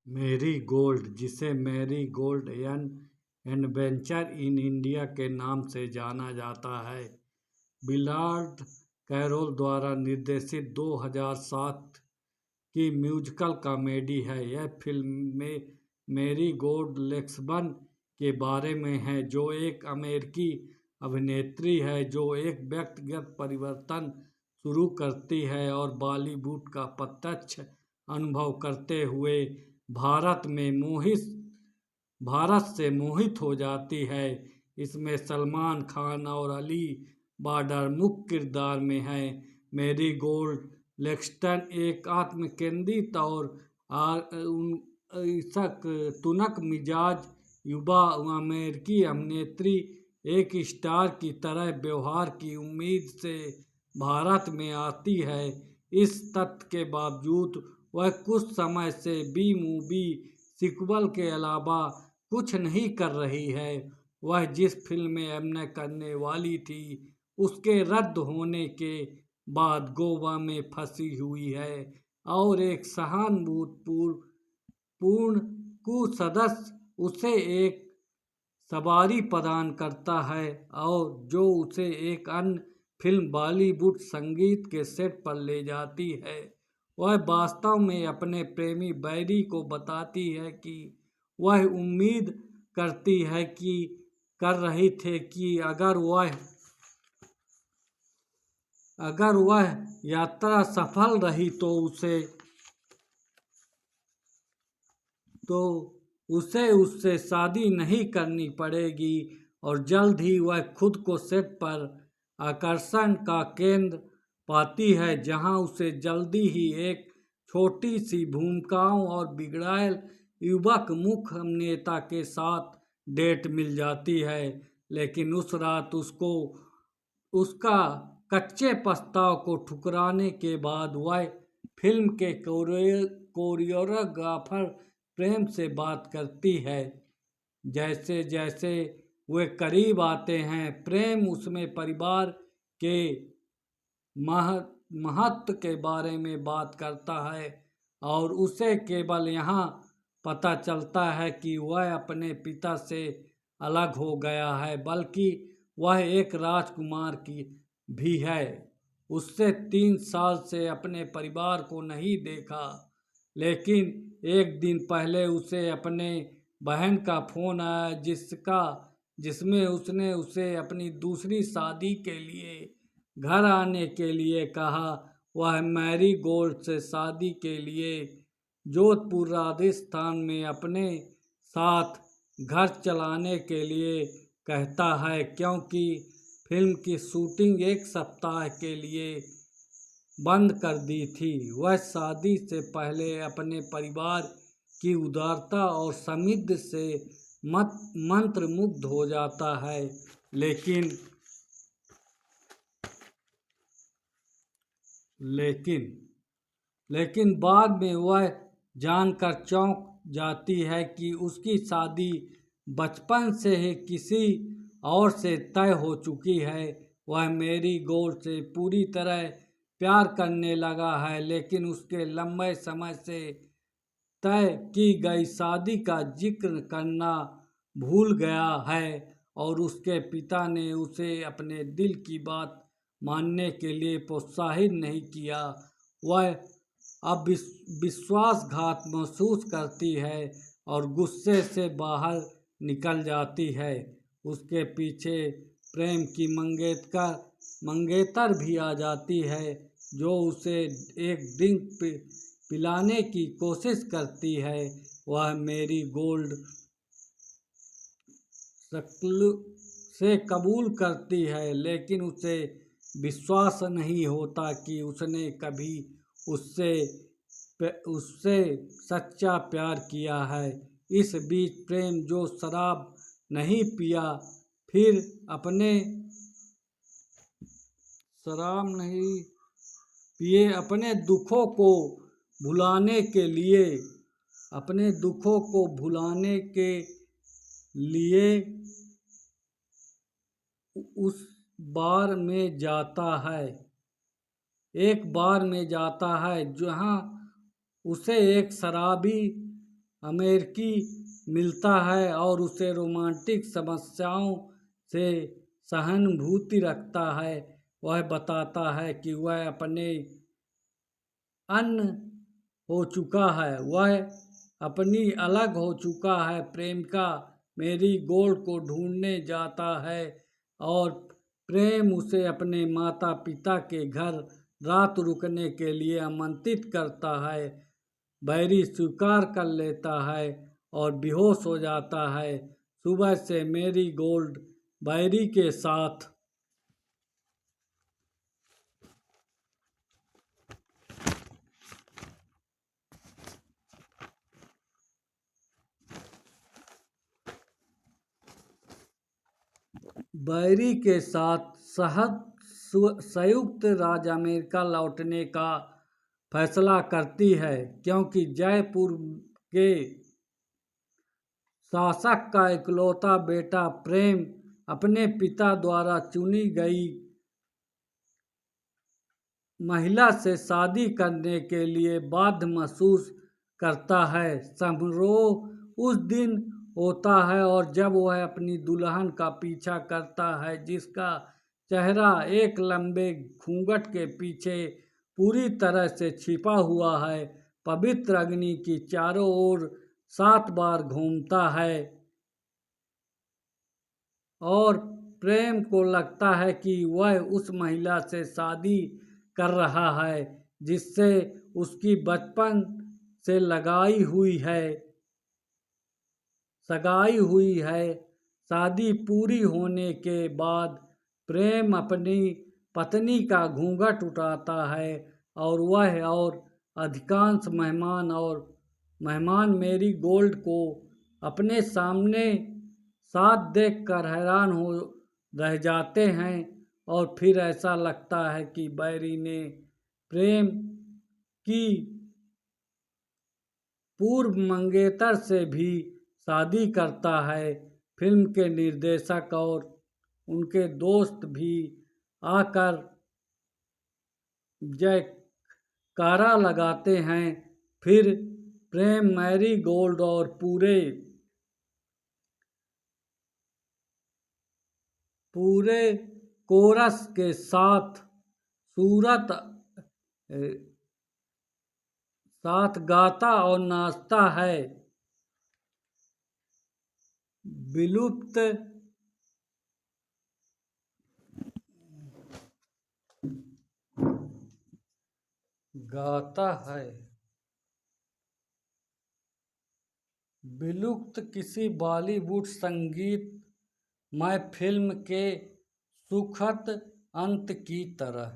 Marie Gold, जिसे Marie Gold an adventure in India के नाम से जाना जाता है, बिलार्ड कैरोल द्वारा निर्देशित 2007 की म्यूजिकल कॉमेडी है। यह फिल्म में मैरी गोल्ड लेक्सबर्न के बारे में है, जो एक अमेरिकी अभिनेत्री है जो एक व्यक्तिगत परिवर्तन शुरू करती है और बॉलीवुड का प्रत्यक्ष अनुभव करते हुए भारत से मोहित हो जाती है। इसमें सलमान खान और अली बर्डर मुख्य किरदार में हैं। मैरी गोल्ड लेक्सटन एक आत्मकेंद्रित और ईसक तुनक मिजाज युवा अमेरिकी अभिनेत्री एक स्टार की तरह व्यवहार की उम्मीद से भारत में आती है। इस तथ्य के बावजूद वह कुछ समय से बी मूवी सीक्वल के अलावा कुछ नहीं कर रही है। वह जिस फिल्म में अभिनय करने वाली थी, उसके रद्द होने के बाद गोवा में फंसी हुई है और एक सहानुभूतिपूर्ण सदस्य उसे एक सवारी प्रदान करता है और जो उसे एक अन्य फिल्म बॉलीवुड संगीत के सेट पर ले जाती है। वह वास्तव में अपने प्रेमी बैरी को बताती है कि वह उम्मीद करती है कि कर रही थी कि अगर वह यात्रा सफल रही तो उसे उससे शादी नहीं करनी पड़ेगी और जल्द ही वह खुद को सेट पर आकर्षण का केंद्र पाती है, जहां उसे जल्दी ही एक छोटी सी भूमिकाओं और बिगड़ैल युवक मुख्य अभिनेता के साथ डेट मिल जाती है। लेकिन उस रात उसको उसका कच्चे प्रस्ताव को ठुकराने के बाद वह फिल्म के कोरियोग्राफर प्रेम से बात करती है। जैसे जैसे वे करीब आते हैं, प्रेम उसमें परिवार के महत्व के बारे में बात करता है और उसे केवल यहाँ पता चलता है कि वह अपने पिता से अलग हो गया है, बल्कि वह एक राजकुमार की भी है। उससे 3 साल से अपने परिवार को नहीं देखा, लेकिन एक दिन पहले उसे अपने बहन का फोन आया जिसमें उसने उसे अपनी दूसरी शादी के लिए घर आने के लिए कहा। वह मैरी गोल्ड से शादी के लिए जोधपुर राजस्थान में अपने साथ घर चलाने के लिए कहता है, क्योंकि फिल्म की शूटिंग एक सप्ताह के लिए बंद कर दी थी। वह शादी से पहले अपने परिवार की उदारता और समृद्धि से मंत्रमुग्ध हो जाता है, लेकिन बाद में वह जानकर चौंक जाती है कि उसकी शादी बचपन से ही किसी और से तय हो चुकी है। वह मैरी गोल्ड से पूरी तरह प्यार करने लगा है, लेकिन उसके लंबे समय से तय की गई शादी का जिक्र करना भूल गया है और उसके पिता ने उसे अपने दिल की बात मानने के लिए प्रोत्साहित नहीं किया। वह अब विश्वासघात महसूस करती है और गुस्से से बाहर निकल जाती है। उसके पीछे प्रेम की मंगेतर भी आ जाती है, जो उसे एक ड्रिंक पिलाने की कोशिश करती है। वह मैरी गोल्ड से कबूल करती है, लेकिन उसे विश्वास नहीं होता कि उसने कभी उससे सच्चा प्यार किया है। इस बीच प्रेम, जो शराब नहीं पिया, फिर अपने दुखों को भुलाने के लिए उस बार में जाता है एक बार में जाता है जहां उसे एक शराबी अमेरिकी मिलता है और उसे रोमांटिक समस्याओं से सहानुभूति रखता है। वह बताता है कि वह अपने अन्य हो चुका है, वह अपनी अलग हो चुका है। प्रेमिका मेरी गोल्ड को ढूंढने जाता है और प्रेम उसे अपने माता पिता के घर रात रुकने के लिए आमंत्रित करता है। बैरी स्वीकार कर लेता है और बेहोश हो जाता है। सुबह से मेरी गोल्ड बैरी के साथ बैरी के साथ संयुक्त राज्य अमेरिका लौटने का फैसला करती है, क्योंकि जयपुर के शासक का इकलौता बेटा प्रेम अपने पिता द्वारा चुनी गई महिला से शादी करने के लिए बाध्य महसूस करता है। समारोह उस दिन होता है और जब वह अपनी दुल्हन का पीछा करता है, जिसका चेहरा एक लंबे घूंघट के पीछे पूरी तरह से छिपा हुआ है, पवित्र अग्नि की चारों ओर 7 बार घूमता है और प्रेम को लगता है कि वह उस महिला से शादी कर रहा है जिससे उसकी बचपन से सगाई हुई है। शादी पूरी होने के बाद प्रेम अपनी पत्नी का घूंघट उठाता है और वह और अधिकांश मेहमान मेरी गोल्ड को अपने सामने साथ देखकर हैरान हो रह जाते हैं और फिर ऐसा लगता है कि बैरी ने प्रेम की पूर्व मंगेतर से भी शादी करता है। फिल्म के निर्देशक और उनके दोस्त भी आकर जयकारा लगाते हैं। फिर प्रेम मैरी गोल्ड और पूरे कोरस के साथ गाता और नाचता है। विलुप्त गाता है विलुप्त किसी बॉलीवुड संगीतमय फिल्म के सुखद अंत की तरह।